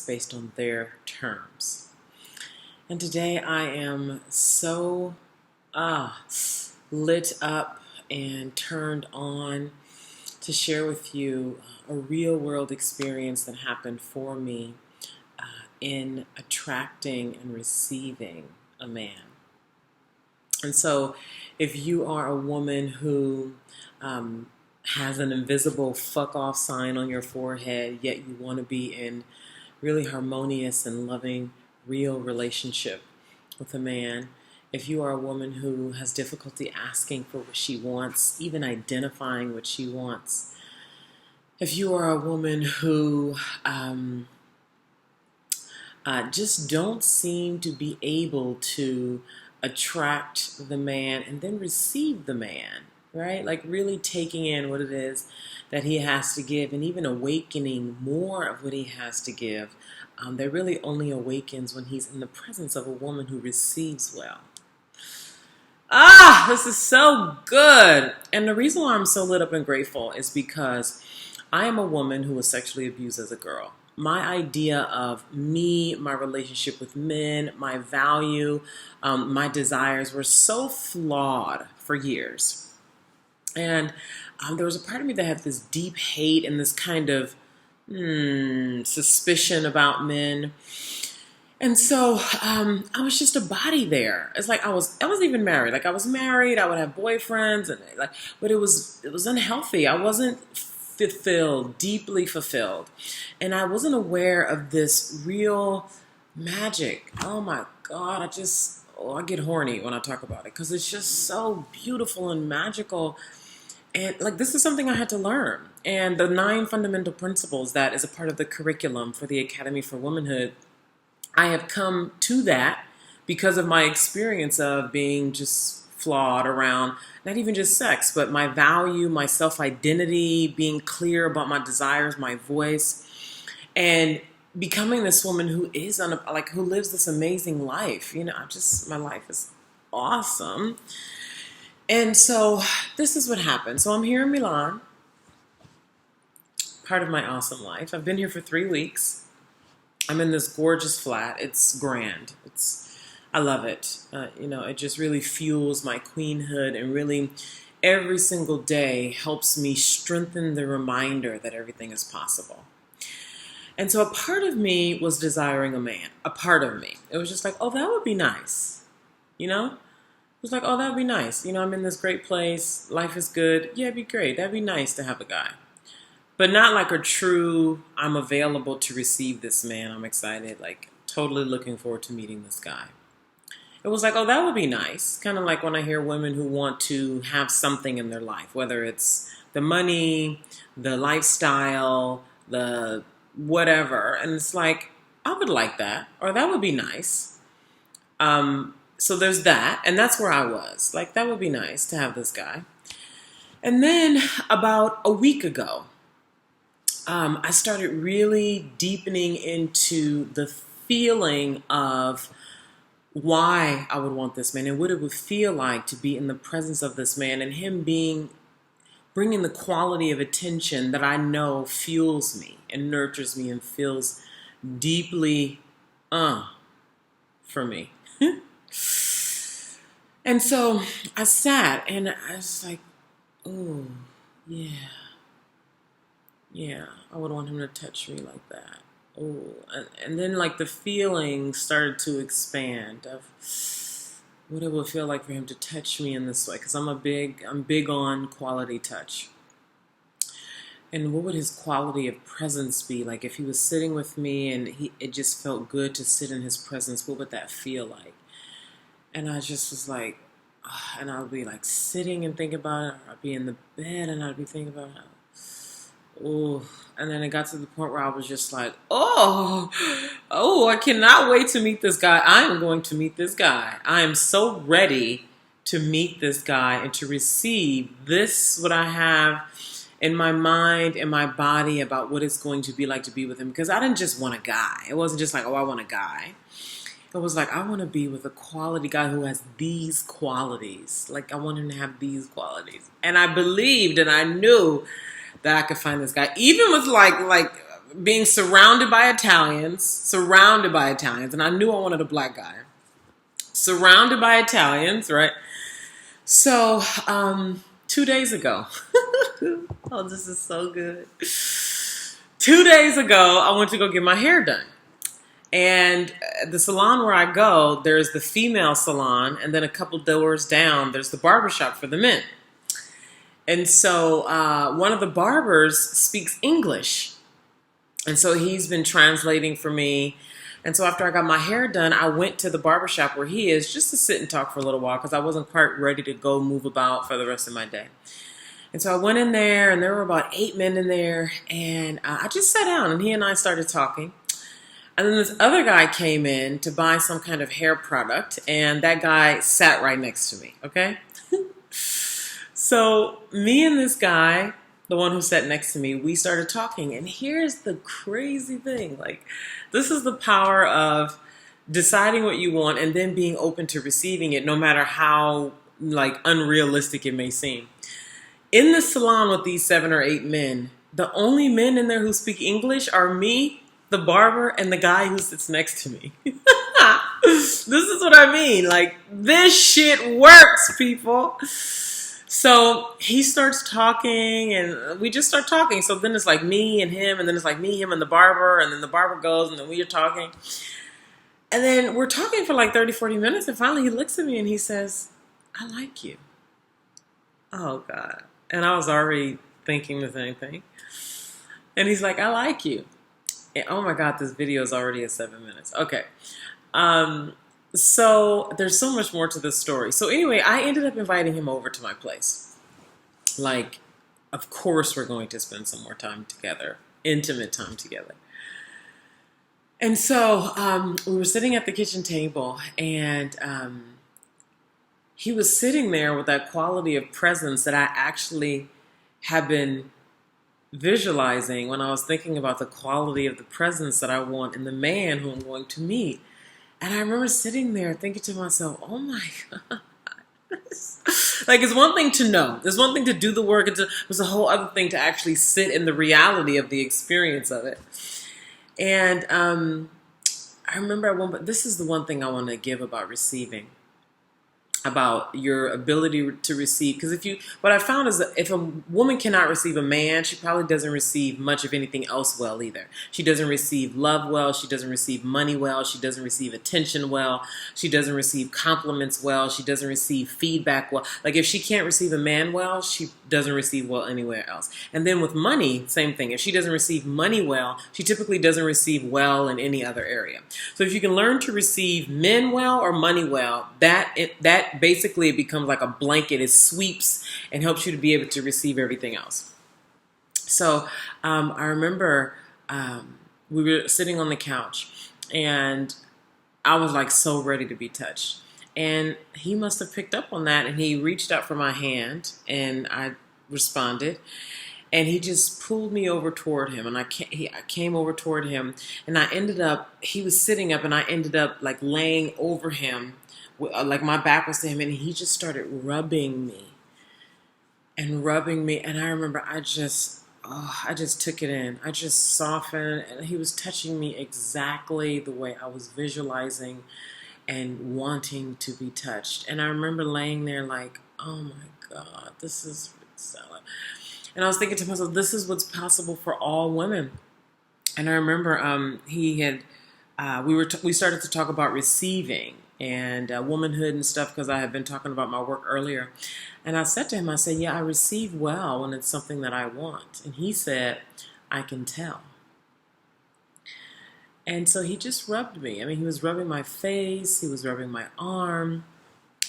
based on their terms. And today I am so lit up and turned on to share with you a real world experience that happened for me in attracting and receiving a man. And so if you are a woman who has an invisible fuck off sign on your forehead, yet you want to be in really harmonious and loving real relationship with a man, if you are a woman who has difficulty asking for what she wants, even identifying what she wants, if you are a woman who just don't seem to be able to attract the man and then receive the man, right? Like really taking in what it is that he has to give and even awakening more of what he has to give, that really only awakens when he's in the presence of a woman who receives well. This is so good. And the reason why I'm so lit up and grateful is because I am a woman who was sexually abused as a girl. My idea of me, my relationship with men, my value, my desires were so flawed for years. And there was a part of me that had this deep hate and this kind of suspicion about men. And so I was just a body there. It's like I wasn't even married. Like I was married, I would have boyfriends, and but it was unhealthy. I wasn't fulfilled, deeply fulfilled, and I wasn't aware of this real magic. Oh my God, I get horny when I talk about it because it's just so beautiful and magical. And this is something I had to learn. And the 9 fundamental principles that is a part of the curriculum for the Academy for Womanhood, I have come to that because of my experience of being just flawed around, not even just sex, but my value, my self-identity, being clear about my desires, my voice, and becoming this woman who is who lives this amazing life. My life is awesome. And so this is what happened. So I'm here in Milan, part of my awesome life. I've been here for 3 weeks. I'm in this gorgeous flat. It's grand. I love it. It just really fuels my queenhood and really every single day helps me strengthen the reminder that everything is possible. And so a part of me was desiring a man. A part of me. It was just like, oh, that would be nice. It was like, oh, that'd be nice. I'm in this great place. Life is good. Yeah, it'd be great. That'd be nice to have a guy. But not like a true, I'm available to receive this man. I'm excited, totally looking forward to meeting this guy. It was like, oh, that would be nice. Kind of like when I hear women who want to have something in their life, whether it's the money, the lifestyle, the whatever. And it's like, I would like that, or that would be nice. So there's that, and that's where I was. That would be nice to have this guy. And then about a week ago, I started really deepening into the feeling of why I would want this man and what it would feel like to be in the presence of this man and him bringing the quality of attention that I know fuels me and nurtures me and feels deeply for me. And so I sat and I was like, oh, yeah, I would want him to touch me like that. Oh, and then the feeling started to expand of what it would feel like for him to touch me in this way, because I'm big on quality touch. And what would his quality of presence be like if he was sitting with me and it just felt good to sit in his presence? What would that feel like? And I just was like, and I would be sitting and think about it, or I'd be in the bed and I'd be thinking about it. Oh, and then it got to the point where I was just like, oh, I cannot wait to meet this guy. I am going to meet this guy. I am so ready to meet this guy and to receive what I have in my mind and my body about what it's going to be like to be with him. Because I didn't just want a guy. It wasn't just like, oh, I want a guy. It was like, I want to be with a quality guy who has these qualities. I want him to have these qualities. And I believed and I knew that I could find this guy. Even with being surrounded by Italians, and I knew I wanted a black guy. Surrounded by Italians, right? So, 2 days ago, oh, this is so good. 2 days ago, I went to go get my hair done. And the salon where I go, there's the female salon, and then a couple doors down, there's the barbershop for the men. And so one of the barbers speaks English. And so he's been translating for me. And so after I got my hair done, I went to the barbershop where he is just to sit and talk for a little while because I wasn't quite ready to go move about for the rest of my day. And so I went in there, and there were about 8 men in there. And I just sat down, and he and I started talking. And then this other guy came in to buy some kind of hair product, and that guy sat right next to me, okay? So me and this guy, the one who sat next to me, we started talking. And here's the crazy thing. Like, this is the power of deciding what you want and then being open to receiving it, no matter how, like, unrealistic it may seem. In the salon with these 7 or 8 men, the only men in there who speak English are me, the barber, and the guy who sits next to me. This is what I mean. Like, this shit works, people. So he starts talking, and we just start talking. So then it's like me and him, and then it's like me, him, and the barber, and then the barber goes, and then we are talking. And then we're talking for like 30, 40 minutes, and finally he looks at me and he says, "I like you." Oh, God. And I was already thinking the same thing. And he's like, "I like you." And, oh my God, this video is already at 7 minutes. Okay. So there's so much more to this story. So anyway, I ended up inviting him over to my place. Like, of course we're going to spend some more time together, intimate time together. And so we were sitting at the kitchen table, and he was sitting there with that quality of presence that I actually have been visualizing when I was thinking about the quality of the presence that I want in the man who I'm going to meet. And I remember sitting there thinking to myself, oh my God. Like, it's one thing to know. There's one thing to do the work. It's a whole other thing to actually sit in the reality of the experience of it. And I remember at one point, this is the one thing I want to give about receiving, about your ability to receive. Because what I found is that if a woman cannot receive a man, she probably doesn't receive much of anything else well either. She doesn't receive love well. She doesn't receive money well. She doesn't receive attention well. She doesn't receive compliments well. She doesn't receive feedback well. Like, if she can't receive a man well, she doesn't receive well anywhere else. And then with money, same thing. If she doesn't receive money well, she typically doesn't receive well in any other area. So if you can learn to receive men well or money well, that basically it becomes like a blanket. It sweeps and helps you to be able to receive everything else. So I remember we were sitting on the couch, and I was like so ready to be touched. And he must have picked up on that, and he reached out for my hand, and I responded. And he just pulled me over toward him, and I came over toward him, and he was sitting up, and I ended up like laying over him, like my back was to him, and he just started rubbing me. And I remember I just took it in. I just softened, and he was touching me exactly the way I was visualizing and wanting to be touched. And I remember laying there like, oh my God, this is solid. And I was thinking to myself, this is what's possible for all women. And I remember we started to talk about receiving and womanhood and stuff, because I had been talking about my work earlier. And I said to him, I said, yeah, I receive well when it's something that I want. And he said, I can tell. And so he just rubbed me. I mean, he was rubbing my face. He was rubbing my arm.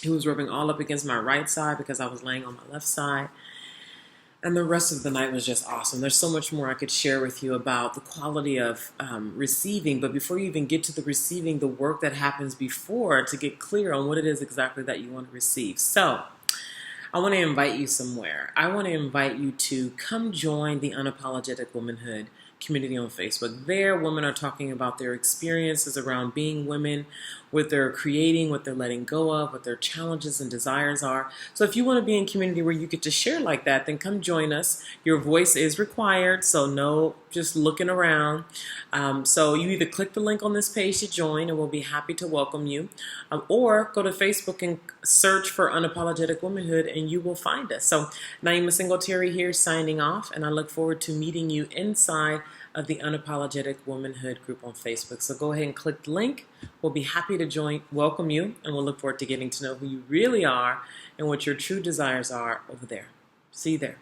He was rubbing all up against my right side because I was laying on my left side. And the rest of the night was just awesome. There's so much more I could share with you about the quality of receiving. But before you even get to the receiving, the work that happens before to get clear on what it is exactly that you want to receive. So I want to invite you somewhere. I want to invite you to come join the Unapologetic Womanhood community on Facebook. There, women are talking about their experiences around being women, what they're creating, what they're letting go of, what their challenges and desires are. So if you want to be in community where you get to share like that, then come join us. Your voice is required, so no just looking around. So you either click the link on this page to join, and we'll be happy to welcome you, or go to Facebook and search for Unapologetic Womanhood, and you will find us. So Naima Singletary here signing off, and I look forward to meeting you inside of the Unapologetic Womanhood group on Facebook. So go ahead and click the link. We'll be happy to join, welcome you, and we'll look forward to getting to know who you really are and what your true desires are over there. See you there.